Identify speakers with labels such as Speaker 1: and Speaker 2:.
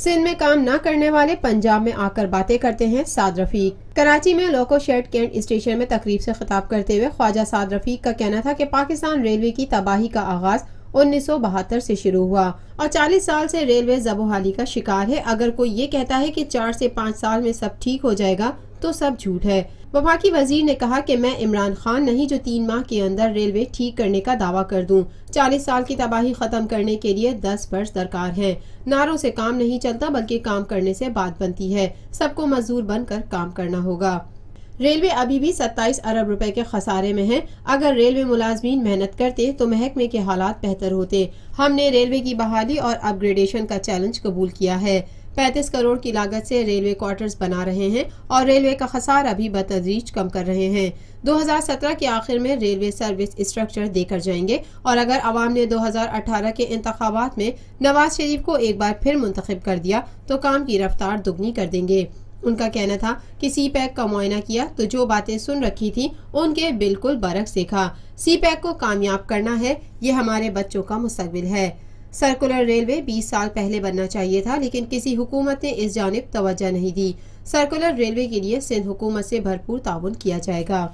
Speaker 1: सिंध में काम न करने वाले पंजाब में आकर बातें करते हैं साद रफीक। कराची में लोको शेड कैंट स्टेशन में तकरीब से खिताब करते हुए ख्वाजा साद रफीक का कहना था कि पाकिस्तान रेलवे की तबाही का आगाज 1972 से शुरू हुआ और 40 साल से रेलवे जबोहाली का शिकार है। अगर कोई ये कहता है कि 4 से 5 साल में सब ठीक हो जाएगा तो सब झूठ है। वफाकी वजीर ने कहा कि मैं इमरान खान नहीं जो 3 माह के अंदर रेलवे ठीक करने का दावा कर दूं। 40 साल की तबाही खत्म करने के लिए 10 वर्ष दरकार है। नारों से काम नहीं चलता बल्कि काम करने से बात बनती है। सबको मजदूर बनकर काम करना होगा। रेलवे अभी भी 27 अरब रुपए के खसारे में है। अगर रेलवे मुलाजमीन मेहनत करते तो महकमे के हालात बेहतर होते। हमने रेलवे की बहाली और अपग्रेडेशन का चैलेंज कबूल किया है। 35 करोड़ की लागत से रेलवे क्वार्टर्स बना रहे हैं और रेलवे का खसारा भी बतदरीज कम कर रहे हैं। 2017 के आखिर में रेलवे सर्विस स्ट्रक्चर देकर जाएंगे और अगर अवाम ने 2018 के इंतखाबात में नवाज शरीफ को एक बार फिर मुंतखब कर दिया तो काम की रफ्तार दुगनी कर देंगे। उनका कहना था कि सी पैक का मुआयना किया तो जो बातें सुन रखी थी उनके बिल्कुल बरक्स देखा। सी पैक को कामयाब करना है, ये हमारे बच्चों का मुस्तकबिल है। सर्कुलर रेलवे 20 साल पहले बनना चाहिए था लेकिन किसी हुकूमत ने इस जानिब तवज्जो नहीं दी। सर्कुलर रेलवे के लिए सिंध हुकूमत से भरपूर ताउन किया जाएगा।